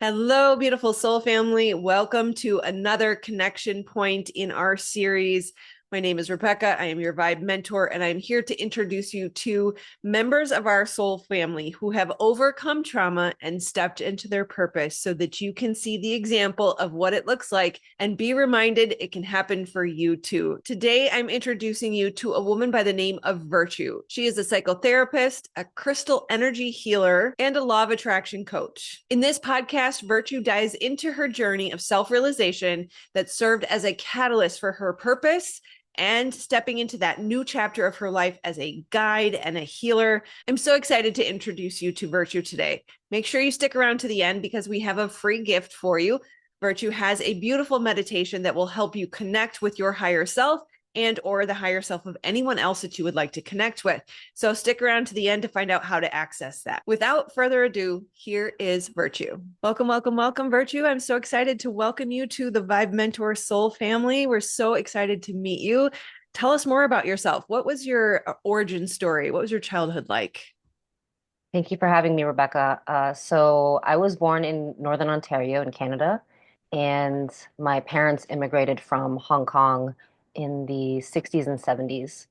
Hello, beautiful soul family. Welcome to another connection point in our series. My name is Rebecca. I am your vibe mentor, and I'm here to introduce you to members of our soul family who have overcome trauma and stepped into their purpose so that you can see the example of what it looks like and be reminded it can happen for you too. Today, I'm introducing you to a woman by the name of Virtue. She is a psychotherapist, a crystal energy healer, and a law of attraction coach. In this podcast, Virtue dives into her journey of self-realization that served as a catalyst for her purpose and stepping into that new chapter of her life as a guide and a healer. I'm so excited to introduce you to Virtue today. Make sure you stick around to the end because we have a free gift for you. Virtue has a beautiful meditation that will help you connect with your higher self and or the higher self of anyone else that you would like to connect with. So stick around to the end to find out how to access that. Without further ado, here is Virtue. Welcome, welcome, welcome, Virtue. I'm so excited to welcome you to the Vibe Mentor Soul family. We're so excited to meet you. Tell us more about yourself. What was your origin story? What was your childhood like? Thank you for having me, Rebecca. So I was born in Northern Ontario in Canada, and my parents immigrated from Hong Kong in the 60s and 70s.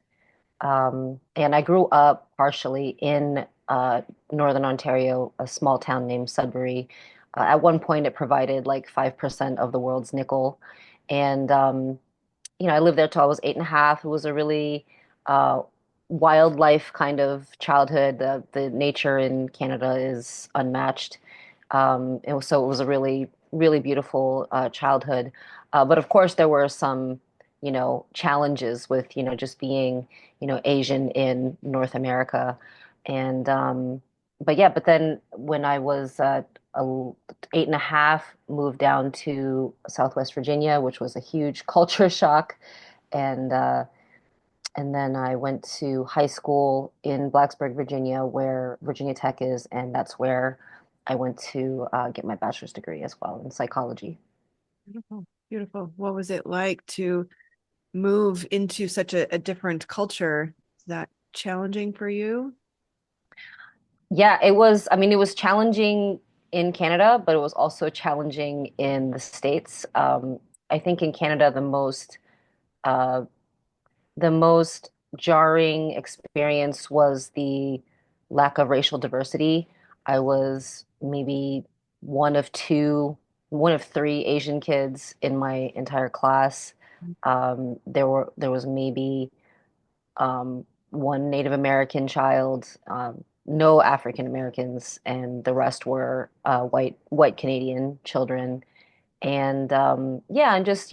And I grew up partially in Northern Ontario, a small town named Sudbury. At one point, it provided like 5% of the world's nickel. And I lived there till I was 8.5. It was a really uh, wildlife kind of childhood. The nature in Canada is unmatched. So it was a really beautiful childhood. But of course, there were some, challenges with, just being, Asian in North America. And but then when I was 8.5, moved down to Southwest Virginia, which was a huge culture shock. And and then I went to high school in Blacksburg, Virginia, where Virginia Tech is, and that's where I went to get my bachelor's degree as well in psychology. Beautiful, beautiful. What was it like to move into such a different culture? Is that challenging for you? Yeah, it was, I mean, it was challenging in Canada, but it was also challenging in the States. I think in Canada, uh, the most jarring experience was the lack of racial diversity. I was maybe one of two, one of three Asian kids in my entire class. There was maybe one Native American child, no African Americans, and the rest were white Canadian children. And yeah, and just,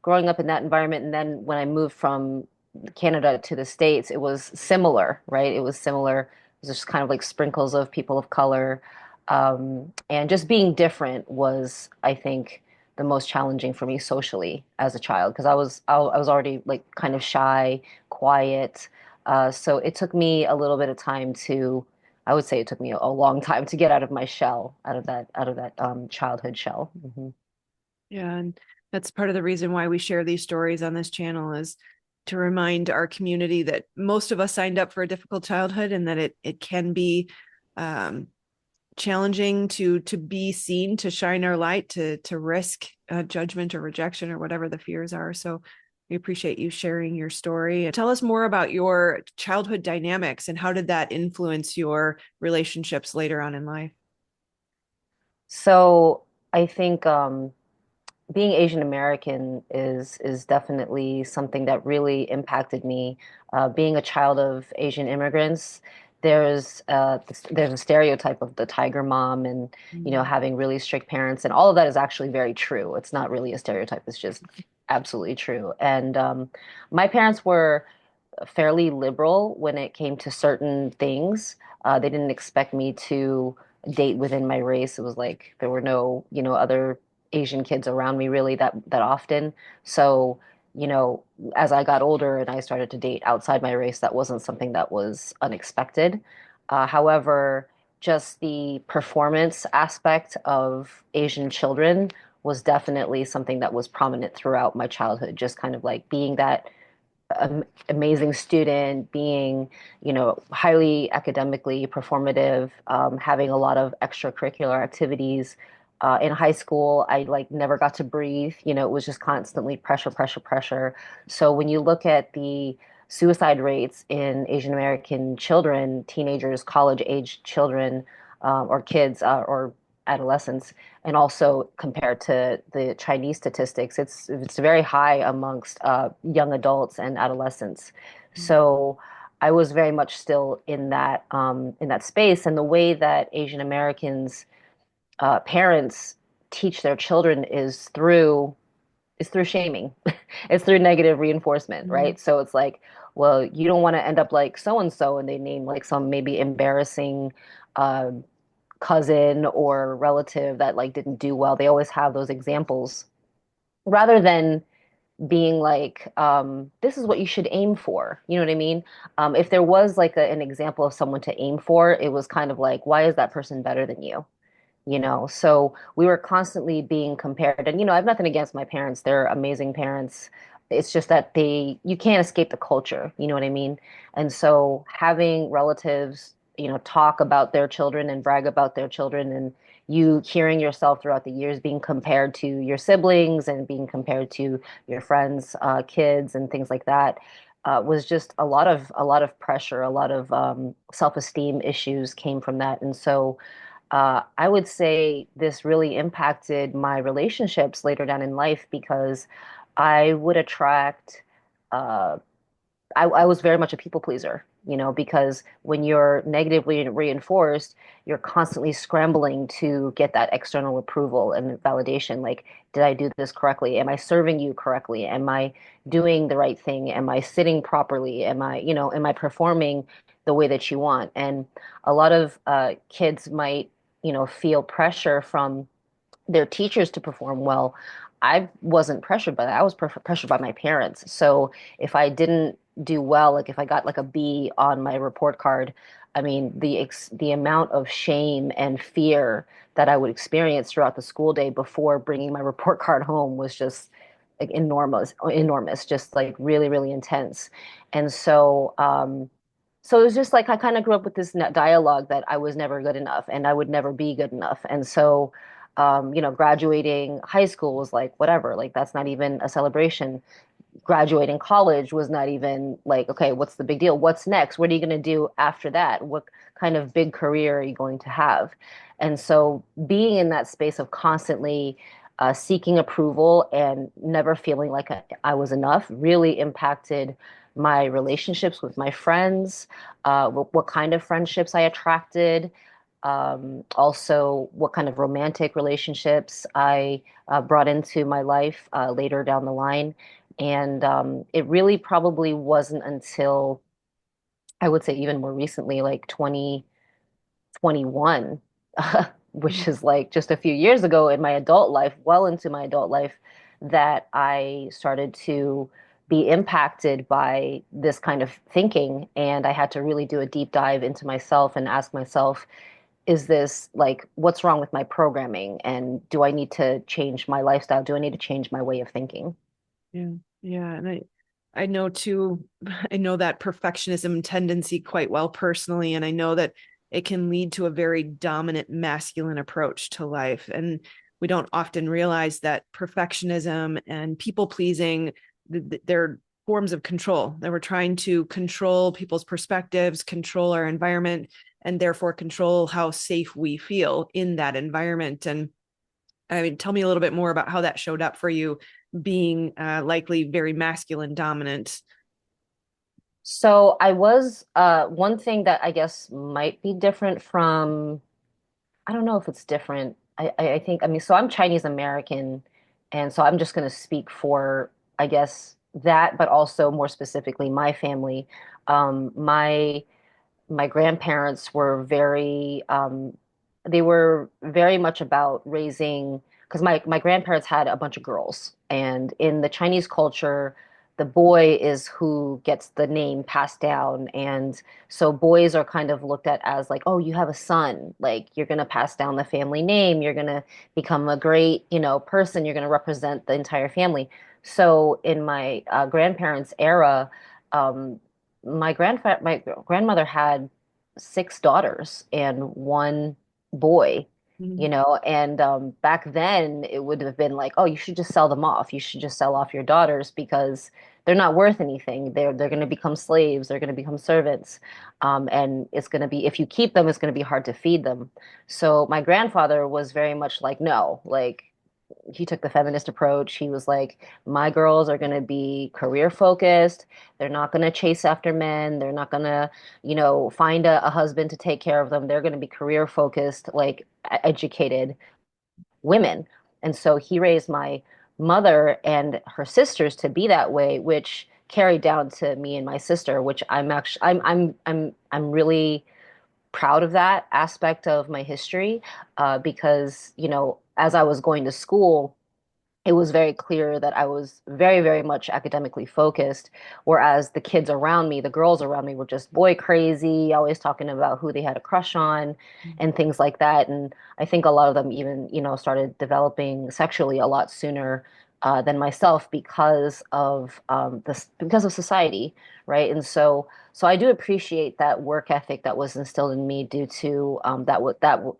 growing up in that environment. And then when I moved from Canada to the States, it was similar, right? It was similar. It was just kind of like sprinkles of people of color. And just being different was, I think, the most challenging for me socially as a child because I was already like kind of shy, quiet. So it took me a little bit of time to, I would say it took me a long time to get out of my shell, out of that childhood shell. Yeah, and that's part of the reason why we share these stories on this channel is to remind our community that most of us signed up for a difficult childhood and that it can be um, challenging to be seen, to shine our light, to risk judgment or rejection or whatever the fears are. So we appreciate you sharing your story. Tell us more about your childhood dynamics and how did that influence your relationships later on in life? So I think being Asian American is definitely something that really impacted me. Being a child of Asian immigrants, there's a stereotype of the tiger mom and Mm. having really strict parents, and all of that is actually very true. It's not really a stereotype; it's just absolutely true. And my parents were fairly liberal when it came to certain things. They didn't expect me to date within my race. It was like there were no, other Asian kids around me really that often. So, as I got older and I started to date outside my race, that wasn't something that was unexpected. However, just the performance aspect of Asian children was definitely something that was prominent throughout my childhood, just kind of like being that amazing student, being, highly academically performative, having a lot of extracurricular activities, In high school, I like never got to breathe. It was just constantly pressure, pressure, pressure. So when you look at the suicide rates in Asian American children, teenagers, college age children, or kids, or adolescents, and also compared to the Chinese statistics, it's very high amongst young adults and adolescents. So I was very much still in that space, and the way that Asian Americans parents teach their children is through shaming. It's through negative reinforcement, Mhm. right? So it's like, well, you don't want to end up like so and so, and they name like some maybe embarrassing uh, cousin or relative that like didn't do well. They always have those examples rather than being like, this is what you should aim for. You know what I mean? If there was like an example of someone to aim for, it was kind of like, why is that person better than you? So we were constantly being compared. And I have nothing against my parents. They're amazing parents. It's just that you can't escape the culture, you know what I mean? And so having relatives, talk about their children and brag about their children, and you hearing yourself throughout the years being compared to your siblings and being compared to your friends kids and things like that, was just a lot of pressure, a lot of self-esteem issues came from that. And so I would say this really impacted my relationships later down in life because I would attract, uh, I was very much a people pleaser, because when you're negatively reinforced, you're constantly scrambling to get that external approval and validation. Like, did I do this correctly? Am I serving you correctly? Am I doing the right thing? Am I sitting properly? Am I performing the way that you want? And a lot of kids might, feel pressure from their teachers to perform well. I wasn't pressured by that. I was pressured by my parents. So if I didn't do well, like if I got like a B on my report card, I mean, the amount of shame and fear that I would experience throughout the school day before bringing my report card home was just like enormous, enormous, just like really, really intense. And so it was just like I kind of grew up with this dialogue that I was never good enough and I would never be good enough. And so graduating high school was like, whatever, like that's not even a celebration. Graduating college was not even like, okay, what's the big deal? What's next? What are you going to do after that? What kind of big career are you going to have? And so being in that space of constantly seeking approval and never feeling like I was enough really impacted my relationships with my friends, what kind of friendships I attracted, also what kind of romantic relationships I brought into my life later down the line. And it really probably wasn't until I would say even more recently, like 2021, which is like just a few years ago in my adult life, well into my adult life, that I started to be impacted by this kind of thinking. And I had to really do a deep dive into myself and ask myself, is this like, what's wrong with my programming? And do I need to change my lifestyle? Do I need to change my way of thinking? Yeah. Yeah. And I know too, I know that perfectionism tendency quite well personally. And I know that it can lead to a very dominant masculine approach to life. And we don't often realize that perfectionism and people pleasing, they're forms of control, that we're trying to control people's perspectives, control our environment, and therefore control how safe we feel in that environment. And I mean, tell me a little bit more about how that showed up for you, being likely very masculine dominant. So I was one thing that I guess might be different from, I don't know if it's different. I think, I mean, so I'm Chinese American, and so I'm just going to speak for, I guess, that, but also more specifically my family. My grandparents were they were very much about raising, because my grandparents had a bunch of girls, and in the Chinese culture, the boy is who gets the name passed down, and so boys are kind of looked at as like, oh, you have a son, like you're going to pass down the family name, you're going to become a great, person, you're going to represent the entire family. So in my grandparents' era, um, my grandmother had six daughters and one boy. Mhm. And back then it would have been like, oh, you should just sell them off. You should just sell off your daughters because they're not worth anything. They're going to become slaves. They're going to become servants. And it's going to be, if you keep them, it's going to be hard to feed them. So my grandfather was very much like, no, like he took the feminist approach. He was like, my girls are going to be career focused. They're not going to chase after men. They're not going to, find a husband to take care of them. They're going to be career focused, like educated women. And so he raised my mother and her sisters to be that way, which carried down to me and my sister, which I'm really proud of that aspect of my history, because, as I was going to school, it was very clear that I was very, very much academically focused, whereas the kids around me, the girls around me, were just boy crazy, always talking about who they had a crush on and things like that. And I think a lot of them even, started developing sexually a lot sooner than myself because of society, right? And so I do appreciate that work ethic that was instilled in me due to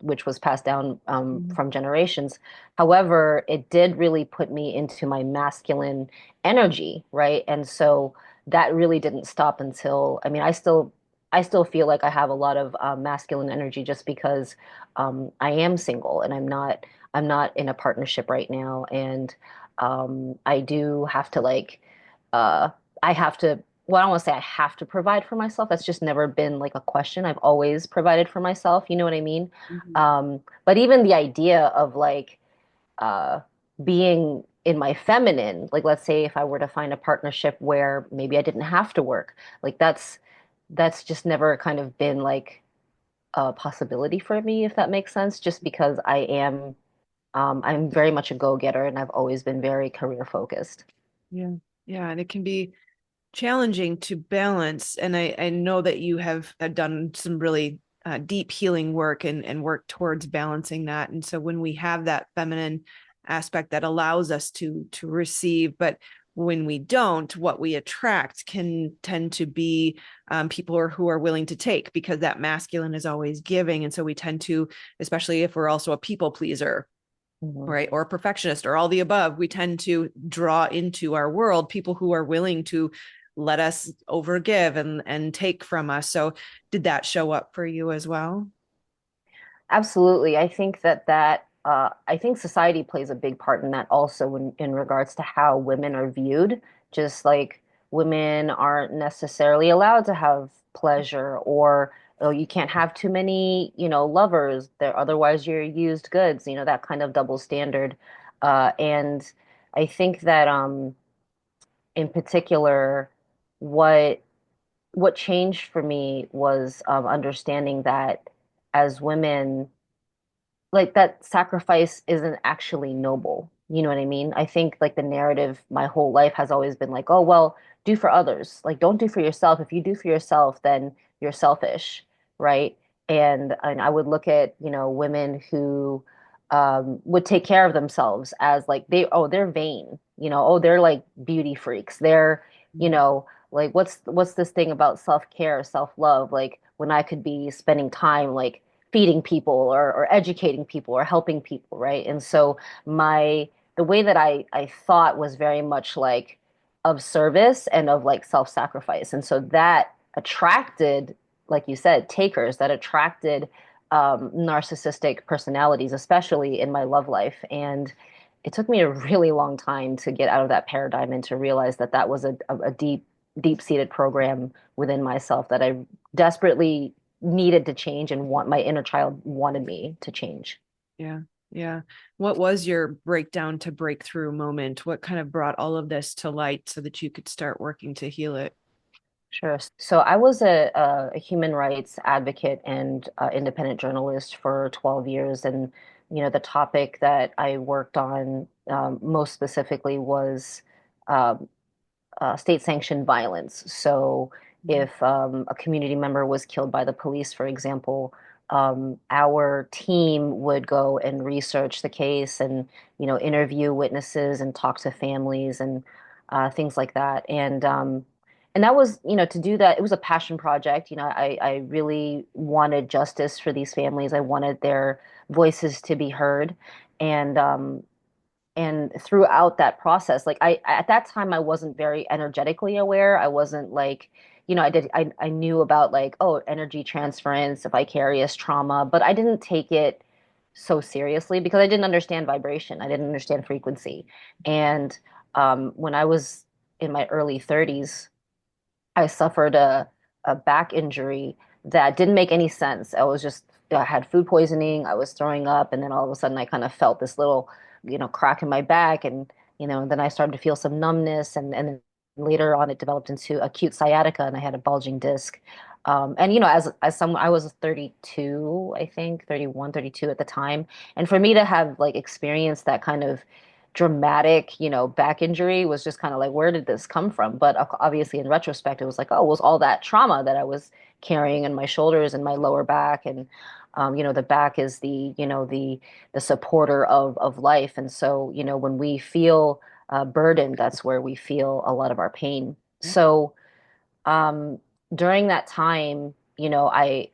which was passed down Mhm. from generations. However, it did really put me into my masculine energy, right? And so that really didn't stop until, I mean, I still feel like I have a lot of masculine energy just because I am single and I'm not in a partnership right now, and I do have to like uh, I have to. Well, I don't want to say I have to provide for myself. That's just never been like a question. I've always provided for myself. You know what I mean? Mhm. But even the idea of like uh, being in my feminine, like let's say if I were to find a partnership where maybe I didn't have to work, like that's just never kind of been like a possibility for me, if that makes sense, just because I'm very much a go-getter and I've always been very career focused. Yeah. Yeah. And it can be challenging to balance. And I know that you have done some really deep healing work and work towards balancing that. And so when we have that feminine aspect that allows us to receive, but when we don't, what we attract can tend to be who are willing to take because that masculine is always giving. And so we tend to, especially if we're also a people pleaser, Mhm. right, or a perfectionist or all the above, we tend to draw into our world people who are willing to let us overgive and take from us. So did that show up for you as well? Absolutely. I think society plays a big part in that also in regards to how women are viewed. Just like women aren't necessarily allowed to have pleasure, or oh, you can't have too many, lovers. There, otherwise you're used goods, that kind of double standard. And I think that in particular, what what changed for me was understanding that as women, like that sacrifice isn't actually noble. You know what I mean? I think like the narrative my whole life has always been like, oh, well, do for others. Like, don't do for yourself. If you do for yourself, then you're selfish, right? And I would look at, women who would take care of themselves as like they're vain, oh, they're like beauty freaks. They're, you Mhm. know, like what's this thing about self-care, self-love? Like when I could be spending time like feeding people or educating people or helping people, right? And so the way that I thought was very much like of service and of like self-sacrifice. And so that attracted, like you said, takers, that attracted narcissistic personalities, especially in my love life. And it took me a really long time to get out of that paradigm and to realize that that was a deep-seated program within myself that I desperately needed to change and want my inner child wanted me to change. Yeah. Yeah. What was your breakdown to breakthrough moment? What kind of brought all of this to light so that you could start working to heal it? Sure. So I was a human rights advocate and independent journalist for 12 years. And, the topic that I worked on most specifically was um, state-sanctioned violence. So Mhm. if a community member was killed by the police, for example, our team would go and research the case and, interview witnesses and talk to families and things like that. And and that was, to do that, it was a passion project. I really wanted justice for these families. I wanted their voices to be heard. And and throughout that process, like I at that time I wasn't very energetically aware. I wasn't like, I knew about like, oh, energy transference, vicarious trauma, but I didn't take it so seriously because I didn't understand vibration. I didn't understand frequency. And when I was in my early 30s, I suffered a back injury that didn't make any sense. I had food poisoning, I was throwing up, and then all of a sudden I kind of felt this little, crack in my back, and then I started to feel some numbness, and then later on it developed into acute sciatica, and I had a bulging disc. And as someone, I was 32, I think 31, 32 at the time, and for me to have like experienced that kind of dramatic, back injury was just kind of like, where did this come from? But obviously, in retrospect, it was like, oh, it was all that trauma that I was carrying in my shoulders and my lower back, and the back is the supporter of life, and so when we feel burdened, that's where we feel a lot of our pain. So um, during that time, I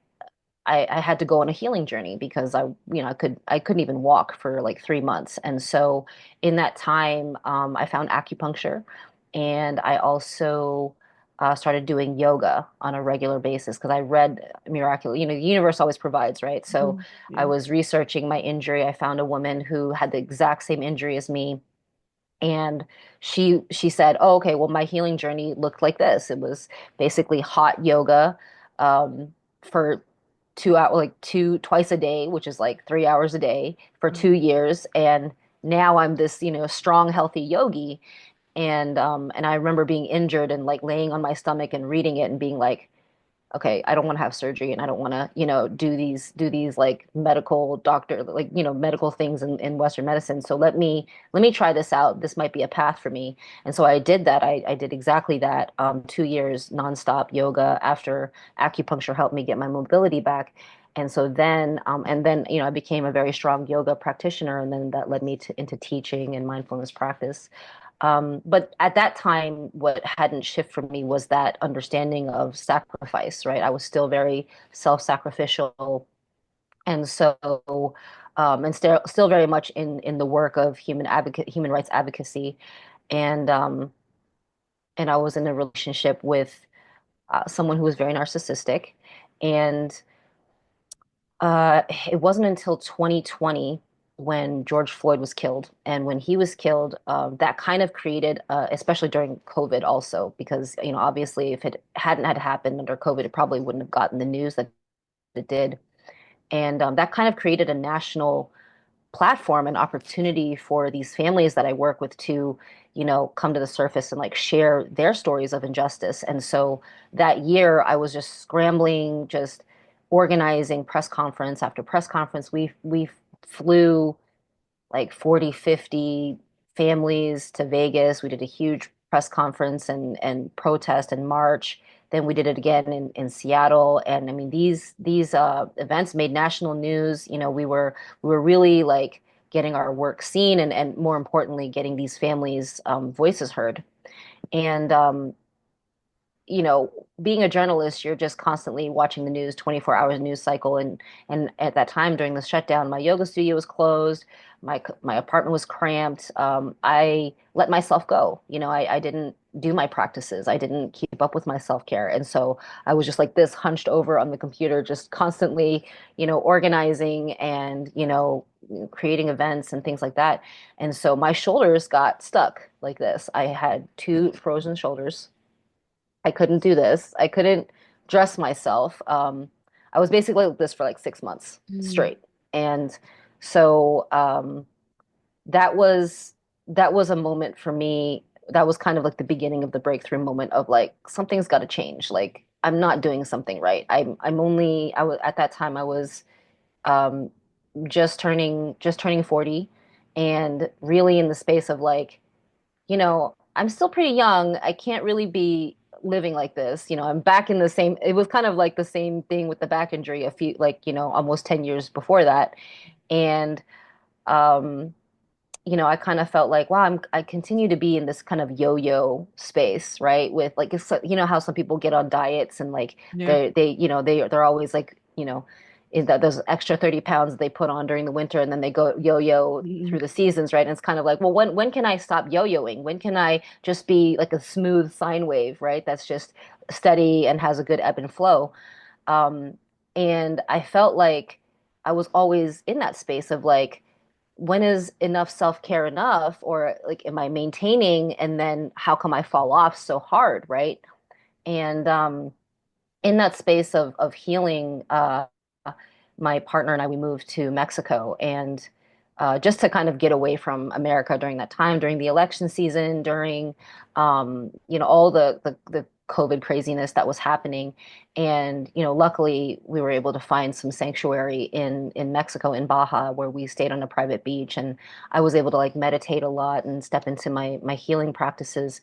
had to go on a healing journey because I couldn't even walk for like 3 months. And so in that time, I found acupuncture, and I also started doing yoga on a regular basis because I read miraculous, the universe always provides, right? So Mhm. I Yeah. was researching my injury. I found a woman who had the exact same injury as me, and she said, "Oh, okay, well, my healing journey looked like this. It was basically hot yoga for 2 hours, like two twice a day, which is like 3 hours a day for 2 years. And now I'm this, strong, healthy yogi." And I remember being injured and like laying on my stomach and reading it and being like, okay, I don't want to have surgery, and I don't want to, do these like medical doctor, like, medical things in Western medicine. So let me try this out. This might be a path for me. And so I did that. I did exactly that. 2 years nonstop yoga after acupuncture helped me get my mobility back. And then, I became a very strong yoga practitioner, and then that led me into teaching and mindfulness practice. But at that time, what hadn't shifted for me was that understanding of sacrifice, right? I was still very self-sacrificial. And so, and still very much in the work of human rights advocacy. And, and I was in a relationship with someone who was very narcissistic. And it wasn't until 2020 when George Floyd was killed. And when he was killed, that kind of created, especially during COVID also, because, obviously if it hadn't had happened under COVID, it probably wouldn't have gotten the news that it did. And that kind of created a national platform and opportunity for these families that I work with to, come to the surface and like share their stories of injustice. And so that year I was just scrambling, just organizing press conference after press conference. We flew like 40, 50 families to Vegas. We did a huge press conference and protest and march. Then we did it again in Seattle. And I mean, these events made national news. We were really like getting our work seen, and more importantly, getting these families' voices heard. And being a journalist, you're just constantly watching the news, 24 hours news cycle. And at that time during the shutdown, my yoga studio was closed. My apartment was cramped. I let myself go. I didn't do my practices. I didn't keep up with my self-care. And so I was just like this hunched over on the computer, just constantly, organizing and, creating events and things like that. And so my shoulders got stuck like this. I had two frozen shoulders. I couldn't do this. I couldn't dress myself. I was basically like this for like 6 months Mm. straight. And so that was a moment for me. That was kind of like the beginning of the breakthrough moment of like something's got to change. Like I'm not doing something right. I was at that time I was um, just turning 40, and really in the space of like, I'm still pretty young. I can't really be living like this. I'm back in the same, it was kind of like the same thing with the back injury a few, like, almost 10 years before that. And, um, I kind of felt like, wow, I continue to be in this kind of yo-yo space, right? With like, how some people get on diets and like Yeah. they're always like, in those extra 30 pounds they put on during the winter and then they go yo-yo through Mhm. the seasons, right? And it's kind of like, well, when can I stop yo-yoing? When can I just be like a smooth sine wave, right? That's just steady and has a good ebb and flow. Um, and I felt like I was always in that space of like, when is enough self-care enough? Or like, am I maintaining? And then how come I fall off so hard, right? And in that space of healing, my partner and I, we moved to Mexico and just to kind of get away from America during that time, during the election season, during all the COVID craziness that was happening. And luckily we were able to find some sanctuary in Mexico, in Baja, where we stayed on a private beach, and I was able to like meditate a lot and step into my healing practices.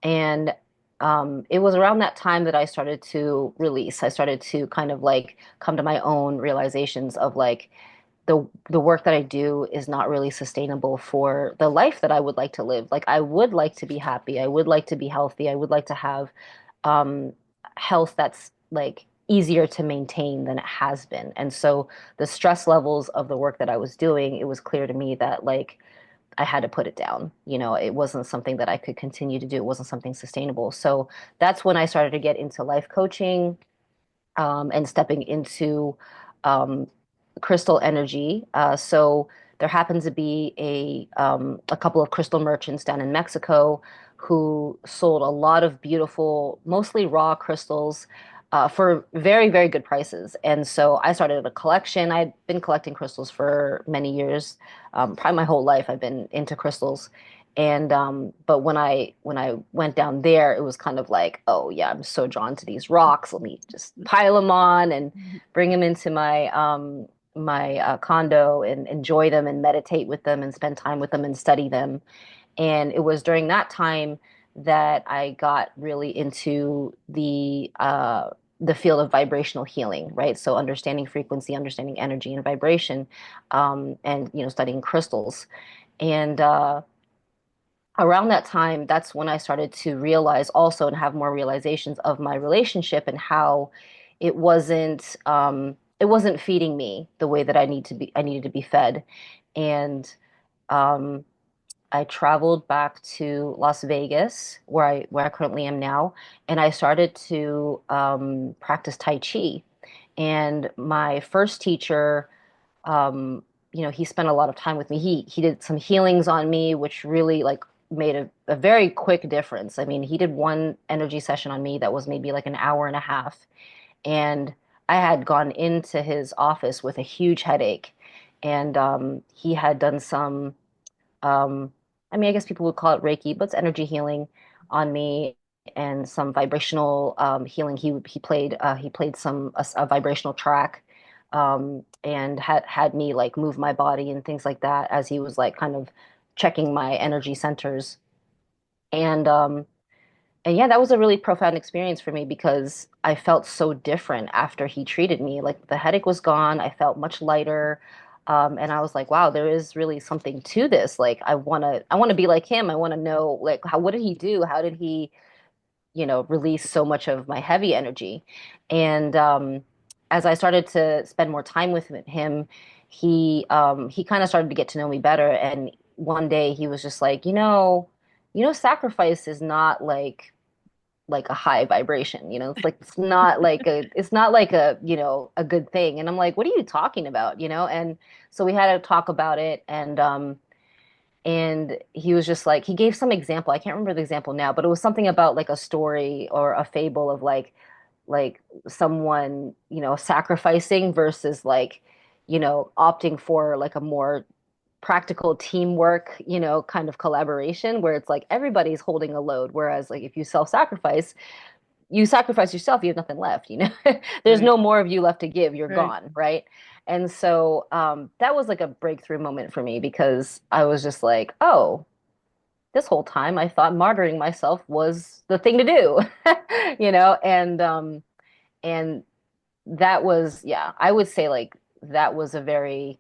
And it was around that time that I started to release. I started to kind of like come to my own realizations of like the work that I do is not really sustainable for the life that I would like to live. Like I would like to be happy. I would like to be healthy. I would like to have um, health that's like easier to maintain than it has been. And so the stress levels of the work that I was doing, it was clear to me that like I had to put it down. It wasn't something that I could continue to do. It wasn't something sustainable. So that's when I started to get into life coaching, and stepping into um, crystal energy. So there happened to be a couple of crystal merchants down in Mexico who sold a lot of beautiful, mostly raw crystals. For very, very good prices. And so I started a collection. I'd been collecting crystals for many years. Probably my whole life I've been into crystals. And but when I went down there, it was kind of like, oh yeah, I'm so drawn to these rocks. Let me just pile them on and bring them into my condo and enjoy them and meditate with them and spend time with them and study them. And it was during that time that I got really into the field of vibrational healing, right? So understanding frequency, understanding energy and vibration, and studying crystals. And around that time, that's when I started to realize also and have more realizations of my relationship and how it wasn't feeding me the way that I needed to be fed. And um, I traveled back to Las Vegas, where I currently am now, and I started to practice Tai Chi. And my first teacher, he spent a lot of time with me. He did some healings on me, which really like made a very quick difference. I mean, he did one energy session on me that was maybe like an hour and a half, and I had gone into his office with a huge headache, and he had done some um, I mean, I guess people would call it Reiki, but it's energy healing on me and some vibrational healing. He played a vibrational track, and had me like move my body and things like that as he was like kind of checking my energy centers. And yeah, that was a really profound experience for me because I felt so different after he treated me. Like the headache was gone. I felt much lighter. And I was like, wow, there is really something to this. Like I want to be like him. I want to know like what did he do? How did he, release so much of my heavy energy? And as I started to spend more time with him, he kind of started to get to know me better. And one day he was just like, sacrifice is not like a high vibration, it's like it's not like a good thing. And I'm like, what are you talking about, and so we had to talk about it. And he was just like, he gave some example. I can't remember the example now, but it was something about like a story or a fable of like someone, sacrificing versus like, opting for like a more practical teamwork, kind of collaboration where it's like everybody's holding a load. Whereas like if you sacrifice yourself, you have nothing left. There's Right. no more of you left to give, you're Right. gone, right? And so that was like a breakthrough moment for me because I was just like, oh, this whole time I thought martyring myself was the thing to do. And that was, yeah, I would say like that was a very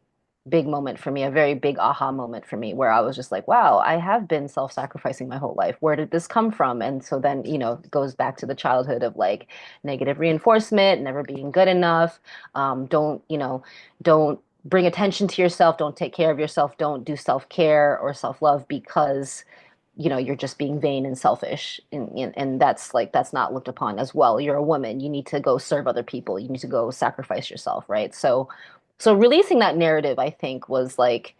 big moment for me, a very big aha moment for me, where I was just like, wow, I have been self-sacrificing my whole life. Where did this come from? And so then, it goes back to the childhood of like negative reinforcement, never being good enough. Don't bring attention to yourself, don't take care of yourself, don't do self-care or self-love because you're just being vain and selfish, and that's not looked upon as well. You're a woman, you need to go serve other people, you need to go sacrifice yourself, right? So releasing that narrative, I think, was like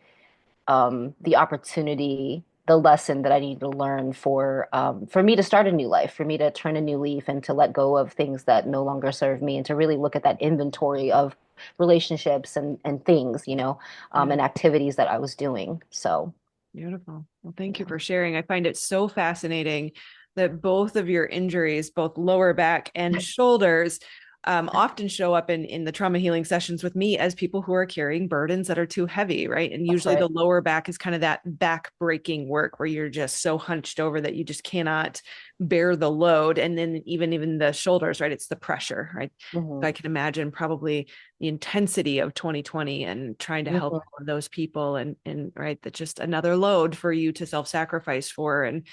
the opportunity, the lesson that I needed to learn for me to start a new life, for me to turn a new leaf and to let go of things that no longer serve me, and to really look at that inventory of relationships and things, Yeah. and activities that I was doing. So Beautiful. Well, thank you yeah. for sharing. I find it so fascinating that both of your injuries, both lower back and shoulders, often show up in the trauma healing sessions with me as people who are carrying burdens that are too heavy, right? And That's usually the right. lower back is kind of that back breaking work where you're just so hunched over that you just cannot bear the load. And then even the shoulders, right? It's the pressure, right? Hmm. So I can imagine probably the intensity of 2020 and trying to help Hmm. all of those people and right, that's just another load for you to self-sacrifice for. And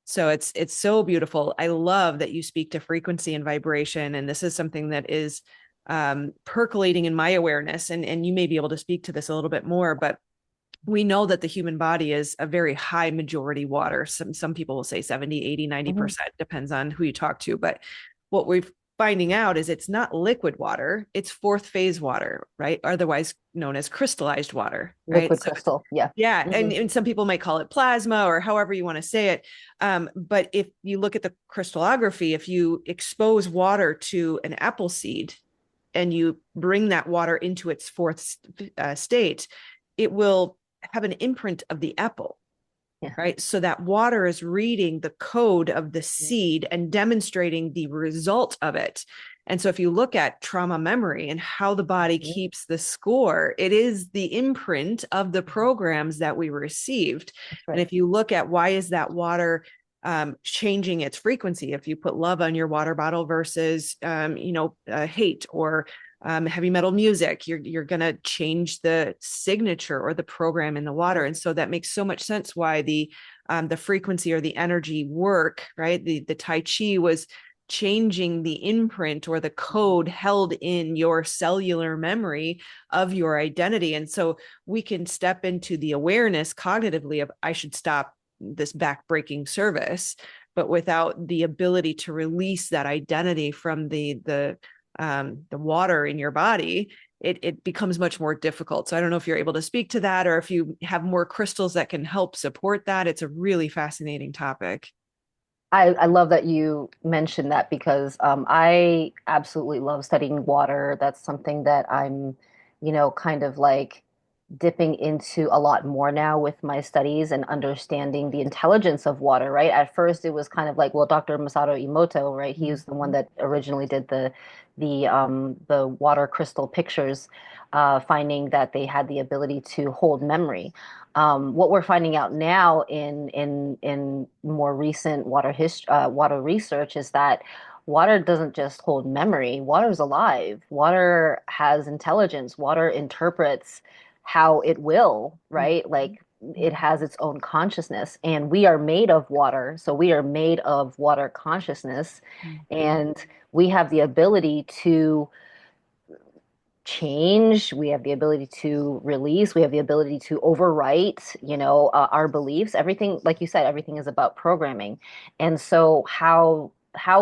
so it's so beautiful. I love that you speak to frequency and vibration, and this is something that is percolating in my awareness, and you may be able to speak to this a little bit more, but we know that the human body is a very high majority water. Some people will say 70, 80, Hmm. 90%, depends on who you talk to. But what we're finding out is it's not liquid water, it's fourth phase water, right? Otherwise known as crystallized water, right? Liquid So crystal. Yeah. yeah, Hmm. and some people might call it plasma or however you want to say it. But if you look at the crystallography, if you expose water to an apple seed and you bring that water into its fourth state, it will have an imprint of the apple, Yeah. right? So that water is reading the code of the seed and demonstrating the result of it. And so if you look at trauma memory and how the body Mhm. keeps the score, it is the imprint of the programs that we received. That's And right. if you look at why is that water changing its frequency, if you put love on your water bottle versus hate or heavy metal music, you're going to change the signature or the program in the water. And so that makes so much sense why the frequency or the energy work, right? The Tai Chi was changing the imprint or the code held in your cellular memory of your identity. And so we can step into the awareness cognitively of I should stop this back-breaking service, but without the ability to release that identity from the water in your body, it becomes much more difficult. So I don't know if you're able to speak to that or if you have more crystals that can help support that. It's a really fascinating topic. I love that you mentioned that because I absolutely love studying water. That's something that I'm, kind of like dipping into a lot more now with my studies and understanding the intelligence of water, right? At first, it was kind of like, well, Dr. Masato Emoto, right? He was the one Mhm. that originally did the water crystal pictures, finding that they had the ability to hold memory. What we're finding out now in more recent water research is that water doesn't just hold memory. Water is alive. Water has intelligence. Water interprets how it will, right? Like it has its own consciousness, and we are made of water. So we are made of water consciousness, and we have the ability to change, we have the ability to release, we have the ability to overwrite, our beliefs. Everything, like you said, everything is about programming. And so how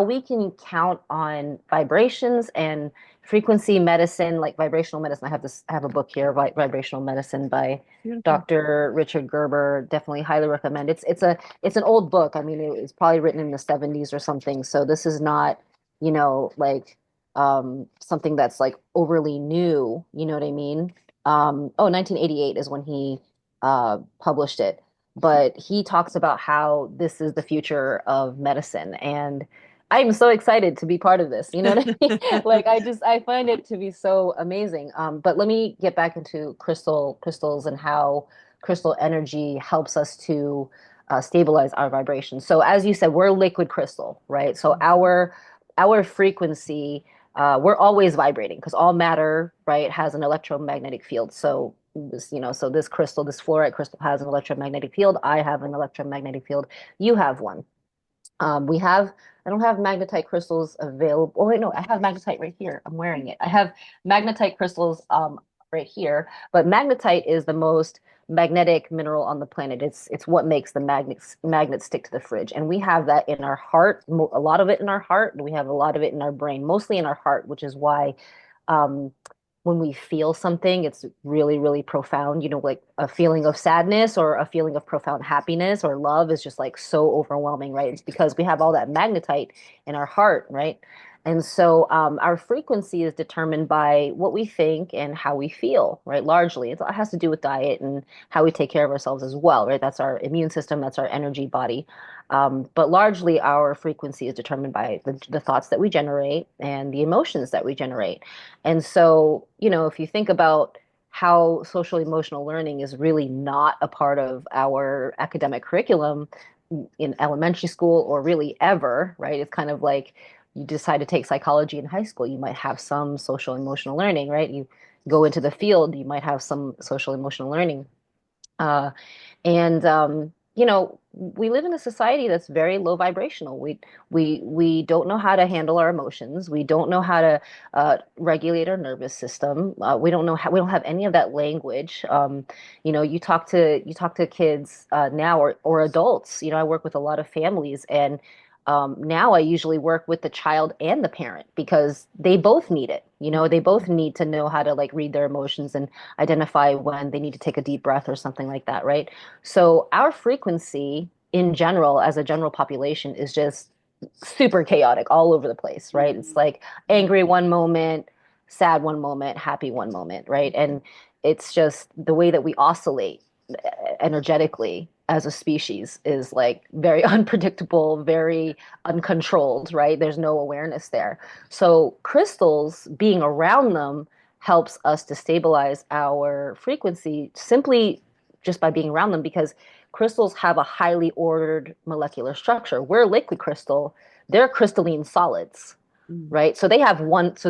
we can count on vibrations and frequency medicine, like vibrational medicine. I have a book here, Vibrational Medicine by Beautiful. Dr. Richard Gerber. Definitely highly recommend. It's an old book. I mean, it's probably written in the 70s or something. So this is not, like something that's like overly new, you know what I mean? 1988 is when he published it. But he talks about how this is the future of medicine. And I'm so excited to be part of this. You know what I mean? Like I find it to be so amazing. But let me get back into crystals and how crystal energy helps us to stabilize our vibration. So as you said, we're liquid crystal, right? So our frequency, we're always vibrating because all matter, right, has an electromagnetic field. So So this crystal, this fluorite crystal has an electromagnetic field. I have an electromagnetic field. You have one. We have, I don't have magnetite crystals available. Oh, wait, no, I have magnetite right here. I'm wearing it. I have magnetite crystals right here, but magnetite is the most magnetic mineral on the planet. It's what makes the magnets stick to the fridge. And we have that in our heart, a lot of it in our heart, and we have a lot of it in our brain, mostly in our heart, which is why um, when we feel something, it's really, really profound. Like a feeling of sadness or a feeling of profound happiness or love is just like so overwhelming, right? It's because we have all that magnetite in our heart, right? And so our frequency is determined by what we think and how we feel, right? Largely, it has to do with diet and how we take care of ourselves as well, right? That's our immune system, that's our energy body. But largely, our frequency is determined by the thoughts that we generate and the emotions that we generate. And so, if you think about how social emotional learning is really not a part of our academic curriculum in elementary school or really ever, right? It's kind of like you decide to take psychology in high school, you might have some social emotional learning, right? You go into the field, you might have some social emotional learning. And we live in a society that's very low vibrational. We don't know how to handle our emotions. We don't know how to regulate our nervous system. We don't have any of that language. You talk to kids now or adults. I work with a lot of families, and now I usually work with the child and the parent because they both need it. They both need to know how to like read their emotions and identify when they need to take a deep breath or something like that, right? So our frequency in general, as a general population, is just super chaotic all over the place, right? It's like angry one moment, sad one moment, happy one moment, right? And it's just the way that we oscillate energetically as a species is like very unpredictable, very uncontrolled, right? There's no awareness there. So crystals, being around them helps us to stabilize our frequency simply just by being around them because crystals have a highly ordered molecular structure. We're liquid crystal, they're crystalline solids, Mm. right? So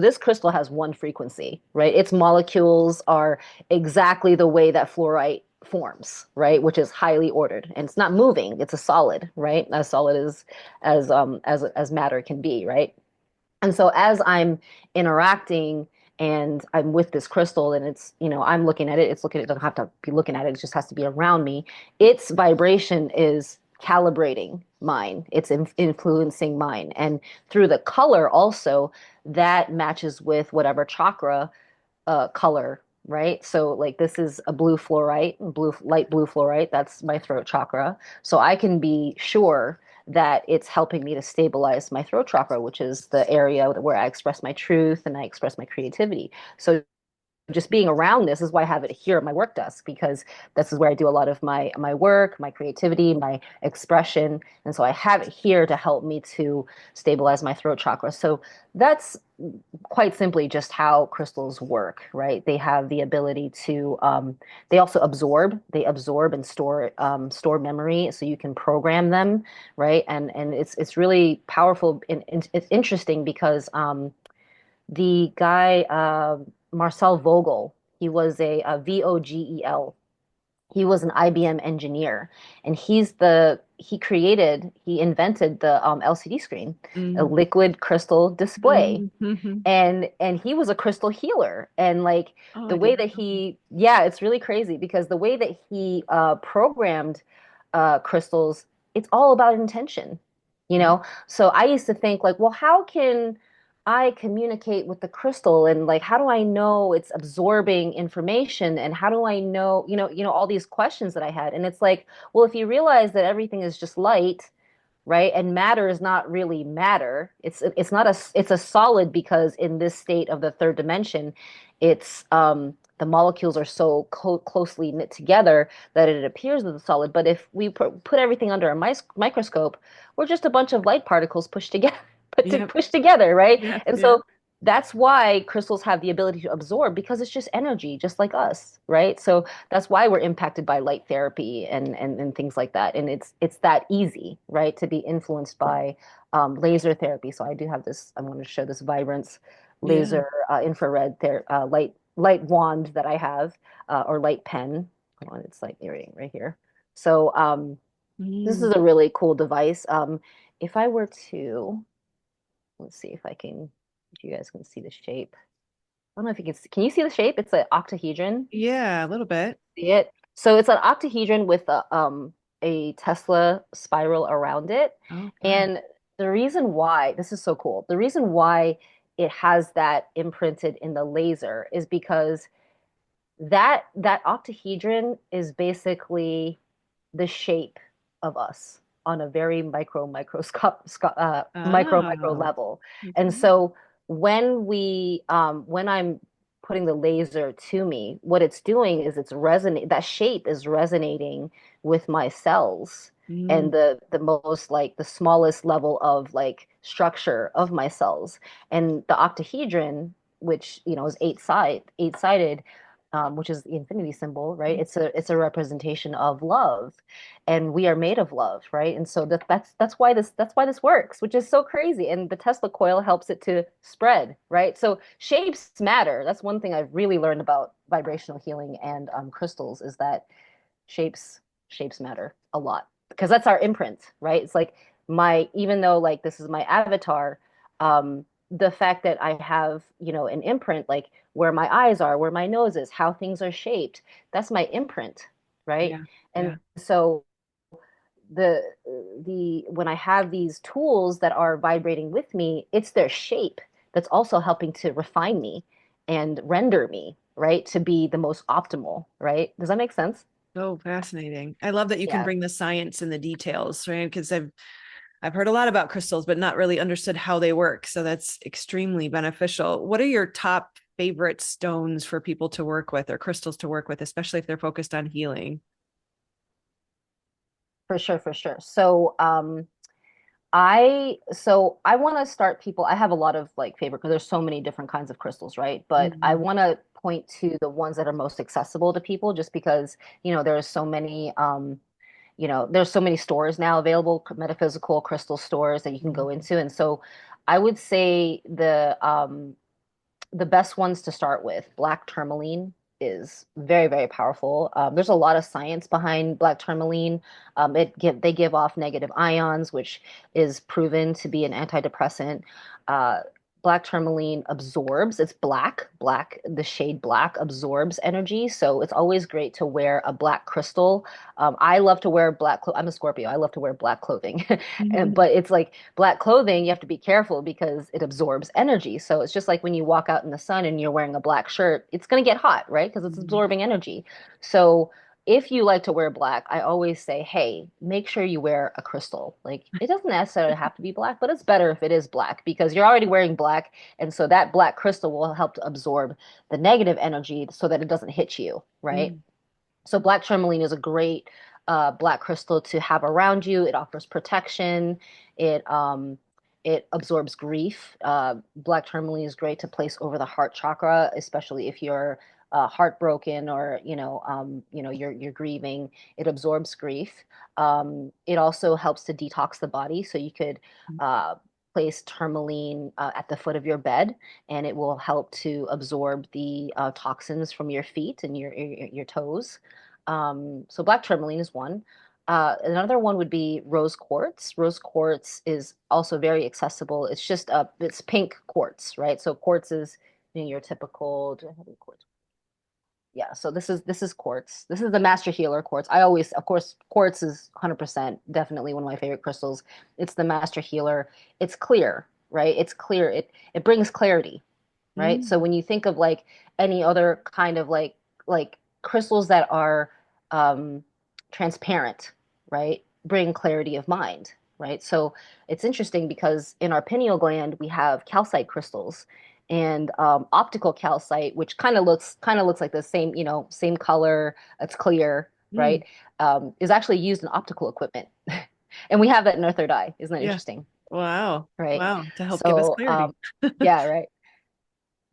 this crystal has one frequency, right? Its molecules are exactly the way that fluorite forms, right? Which is highly ordered. And it's not moving, it's a solid, right? As solid as matter can be, right? And so as I'm interacting and I'm with this crystal and I'm looking at it, it doesn't have to be looking at it, it just has to be around me. Its vibration is calibrating mine, it's influencing mine. And through the color also, that matches with whatever chakra color, right? So like this is a light blue fluorite. That's my throat chakra. So I can be sure that it's helping me to stabilize my throat chakra, which is the area where I express my truth and I express my creativity. So just being around this is why I have it here at my work desk because this is where I do a lot of my work, my creativity, my expression, and so I have it here to help me to stabilize my throat chakra. So that's quite simply just how crystals work, right? They have the ability to they also absorb and store memory, so you can program them, right? And it's really powerful and it's interesting because the guy Marcel Vogel. He was a Vogel. He was an IBM engineer, and he invented the LCD screen, a Mm. liquid crystal display, Mhm. and he was a crystal healer. And like Oh, the I way didn't that know. yeah, it's really crazy because the way that he programmed crystals, it's all about intention, you Mm. know? So I used to think like, well, how can I communicate with the crystal and like how do I know it's absorbing information and how do I know, all these questions that I had. And it's like, well, if you realize that everything is just light, right? And matter is not really matter. It's a solid because in this state of the third dimension, it's the molecules are so closely knit together that it appears as a solid. But if we put everything under a microscope, we're just a bunch of light particles pushed together, Yep. pushed together, right? Yeah. And Yeah. so that's why crystals have the ability to absorb because it's just energy, just like us, right? So that's why we're impacted by light therapy and things like that. And it's that easy, right, to be influenced by laser therapy. So I do have this. I'm going to show this Vibrance Yeah. laser infrared light light wand that I have, or light pen. Hold on, it's like right here. So this Mm. is a really cool device. If I were to, let's see if I can, if you guys can see the shape. I don't know if you can you see the shape? It's an octahedron. Yeah, a little bit. See it? So it's an octahedron with a Tesla spiral around it. Oh, fun. And the reason why, this is so cool, the reason why it has that imprinted in the laser is because that octahedron is basically the shape of us on a very micro Oh, level. And okay. so when I'm putting the laser to me, what it's doing is it's resonate that shape is resonating with my cells Mm. and the most like the smallest level of like structure of my cells. And the octahedron, which is eight sided, which is the infinity symbol, right? It's a representation of love, and we are made of love, right? And so that's why this works, which is so crazy. And the Tesla coil helps it to spread, right? So shapes matter. That's one thing I've really learned about vibrational healing and crystals is that shapes shapes matter a lot because that's our imprint, right? It's like my even though like this is my avatar, the fact that I have, an imprint like where my eyes are, where my nose is, how things are shaped, that's my imprint, right? Yeah, And yeah. so the when I have these tools that are vibrating with me, it's their shape that's also helping to refine me and render me, right, to be the most optimal, right? Does that make sense? So fascinating. I love that you can Yeah, bring the science and the details, right? Because I've heard a lot about crystals, but not really understood how they work. So that's extremely beneficial. What are your top favorite stones for people to work with or crystals to work with, especially if they're focused on healing? for sure, for sure. So I want to start people. I have a lot of like favorite because there's so many different kinds of crystals, right? But I Mhm. want to point to the ones that are most accessible to people just because, there are so many there's so many stores now available, metaphysical crystal stores that you can go Mhm. into. And so I would say the best ones to start with, black tourmaline is very, very powerful. There's a lot of science behind black tourmaline. They give off negative ions, which is proven to be an antidepressant. Uh, Black tourmaline absorbs. It's black. Black, the shade black absorbs energy. So it's always great to wear a black crystal. I love to wear I'm a Scorpio. I love to wear black clothing, Mhm. but it's like black clothing, you have to be careful because it absorbs energy. So it's just like when you walk out in the sun and you're wearing a black shirt, it's going to get hot, right? Because it's Mhm. absorbing energy. So if you like to wear black, I always say, hey, make sure you wear a crystal. Like it doesn't necessarily have to be black, but it's better if it is black because you're already wearing black. And so that black crystal will help to absorb the negative energy so that it doesn't hit you, right? Mhm. So black tourmaline is a great black crystal to have around you. It offers protection. It absorbs grief. Black tourmaline is great to place over the heart chakra, especially if you're heartbroken or you're grieving. It absorbs grief. It also helps to detox the body. So you could uh, place tourmaline at the foot of your bed, and it will help to absorb the toxins from your feet and your toes. So black tourmaline is one. Another one would be rose quartz. Rose quartz is also very accessible. It's pink quartz, right? So quartz is your typical. Do I have any quartz? Yeah. So this is quartz. This is the master healer quartz. Of course, quartz is 100% definitely one of my favorite crystals. It's the master healer. It's clear, right? It's clear. It brings clarity, right? So Mhm. when you think of like any other kind of like crystals that are um, transparent, right, bring clarity of mind, right? So it's interesting because in our pineal gland we have calcite crystals and optical calcite, which kind of looks like the same, same color. It's clear, Mm. right? Is actually used in optical equipment, and we have that in our third eye. Isn't that Yeah. interesting? Wow. Right. Wow. To help give us So, clarity. yeah, right.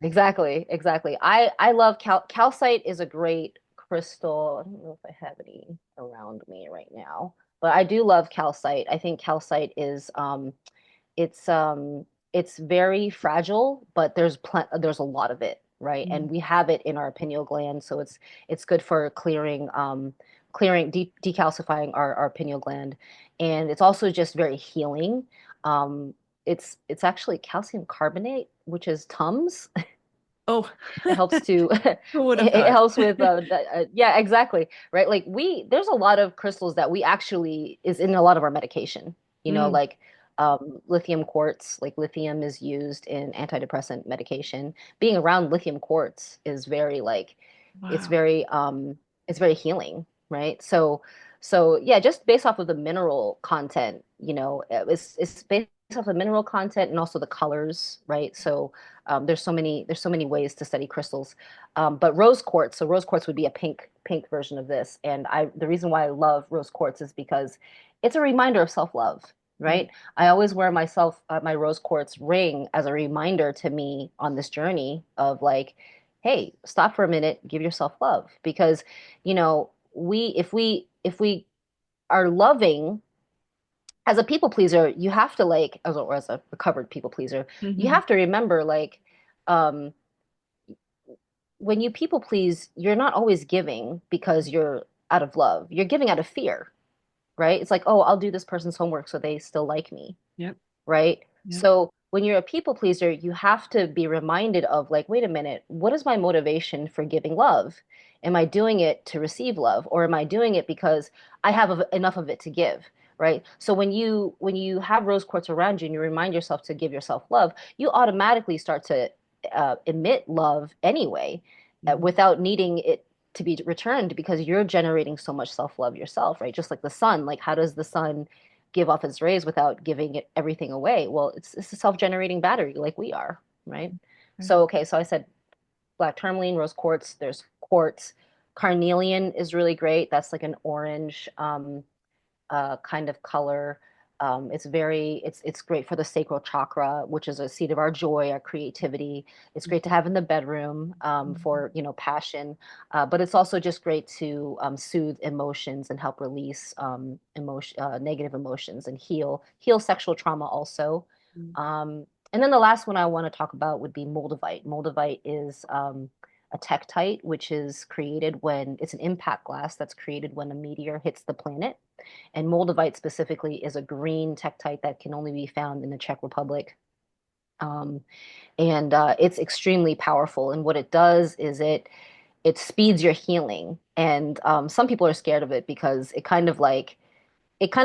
Exactly, exactly. I love calcite is a great crystal. I don't know if I have any around me right now, but I do love calcite. I think calcite is it's very fragile, but there's a lot of it. right? Mm. And we have it in our pineal gland, so it's good for clearing decalcifying our pineal gland, and it's also just very healing. Um, it's actually calcium carbonate, which is Tums. Oh, It helps to who would have it thought? helps with yeah, exactly, right? Like there's a lot of crystals that we actually is in a lot of our medication, Mm, like lithium quartz. Like lithium is used in antidepressant medication. Being around lithium quartz is very like it's wow. very it's very healing, right? So yeah, just based off of the mineral content, it's based off the mineral content and also the colors, right? So there's so many ways to study crystals. But rose quartz, so rose quartz would be a pink version of this. And the reason why I love rose quartz is because it's a reminder of self-love, Mm, right? I always wear my rose quartz ring as a reminder to me on this journey of like, hey, stop for a minute, give yourself love. Because, we if we are loving as a people pleaser, you have to like, or as a recovered people pleaser, you mhm. have to remember like, um, when you people please, you're not always giving because you're out of love. You're giving out of fear, right? It's like, oh, I'll do this person's homework so they still like me, Yep, right? yep. So when you're a people pleaser, you have to be reminded of like, wait a minute, what is my motivation for giving love? Am I doing it to receive love, or am I doing it because I have enough of it to give? Right. So when you have rose quartz around you and you remind yourself to give yourself love, you automatically start to emit love anyway, Mhm. without needing it to be returned because you're generating so much self-love yourself, right? Just like the sun, like how does the sun give off its rays without giving it everything away? Well, it's a self-generating battery like we are, right? Okay. So okay, so I said black tourmaline, rose quartz, there's quartz. Carnelian is really great. That's like an orange kind of color. It's great for the sacral chakra, which is a seat of our joy, our creativity. It's great to have in the bedroom Mhm. for passion, but it's also just great to soothe emotions and help release negative emotions and heal sexual trauma also. Mhm. And then the last one I want to talk about would be moldavite. Moldavite is a tektite, which is created when it's an impact glass that's created when a meteor hits the planet. And moldavite specifically is a green tektite that can only be found in the Czech Republic. Um, and it's extremely powerful. And what it does is it speeds your healing. And some people are scared of it because it kind of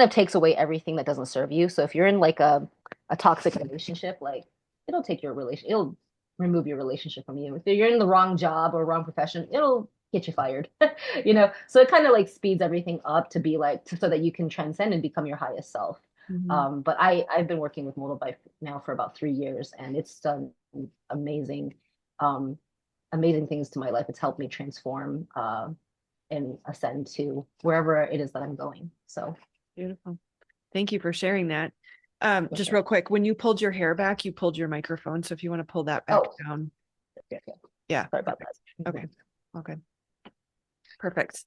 takes away everything that doesn't serve you. So if you're in like a toxic relationship, like it'll remove your relationship from you. If you're in the wrong job or wrong profession, it'll get you fired. So it kind of like speeds everything up to be like so that you can transcend and become your highest self. Mhm. But I've been working with Moldavite now for about 3 years, and it's done amazing, um, amazing things to my life. It's helped me transform and ascend to wherever it is that I'm going. So Beautiful. Thank you for sharing that. for Just sure. real quick, when you pulled your hair back, you pulled your microphone. So if you want to pull that back Oh, down. yeah, yeah. Yeah, Sorry about perfect. that. Okay. Okay. Perfect.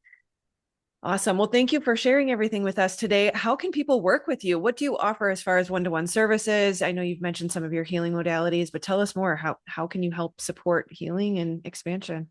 Awesome. Well, thank you for sharing everything with us today. How can people work with you? What do you offer as far as one-to-one services? I know you've mentioned some of your healing modalities, but tell us more. How can you help support healing and expansion?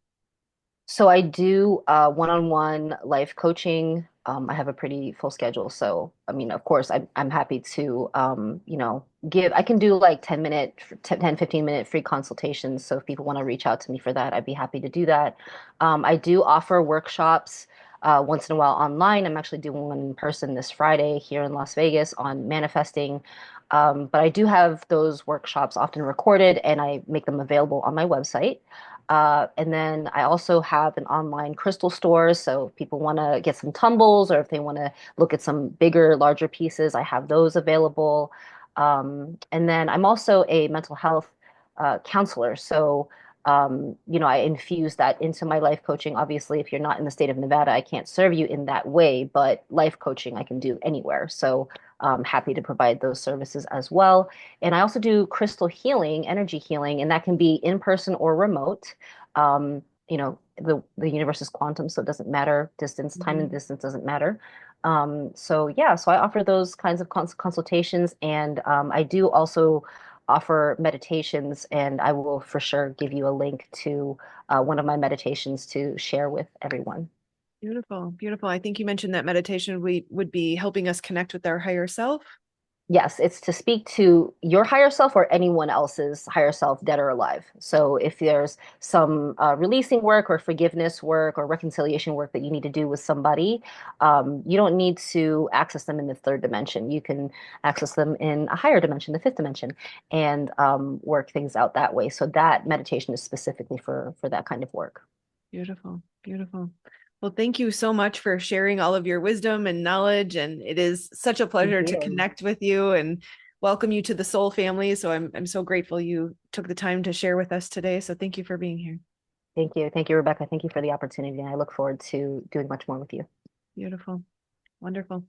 So I do one-on-one life coaching. I have a pretty full schedule. So, I mean, of course, I'm happy to, I can do like 10, 15 minute free consultations. So if people want to reach out to me for that, I'd be happy to do that. I do offer workshops once in a while online. I'm actually doing one in person this Friday here in Las Vegas on manifesting. But I do have those workshops often recorded and I make them available on my website. And then I also have an online crystal store. So if people want to get some tumbles or if they want to look at some bigger, larger pieces, I have those available. And then I'm also a mental health counselor. So, I infuse that into my life coaching. Obviously, if you're not in the state of Nevada, I can't serve you in that way, but life coaching I can do anywhere. So I'm happy to provide those services as well. And I also do crystal healing, energy healing, and that can be in person or remote. The universe is quantum, so it doesn't matter distance, time and Mhm. distance doesn't matter. So yeah, so I offer those kinds of consultations, and I do also offer meditations, and I will for sure give you a link to one of my meditations to share with everyone. Beautiful, beautiful. I think you mentioned that meditation we would be helping us connect with our higher self. Yes, it's to speak to your higher self or anyone else's higher self, dead or alive. So if there's some releasing work or forgiveness work or reconciliation work that you need to do with somebody, you don't need to access them in the third dimension. You can access them in a higher dimension, the fifth dimension, and work things out that way. So that meditation is specifically for that kind of work. Beautiful, beautiful. Well, thank you so much for sharing all of your wisdom and knowledge. And it is such a Thank pleasure to you. connect with you and welcome you to the Soul family. So I'm so grateful you took the time to share with us today. So thank you for being here. Thank you. Thank you, Rebecca. Thank you for the opportunity. And I look forward to doing much more with you. Beautiful. Wonderful.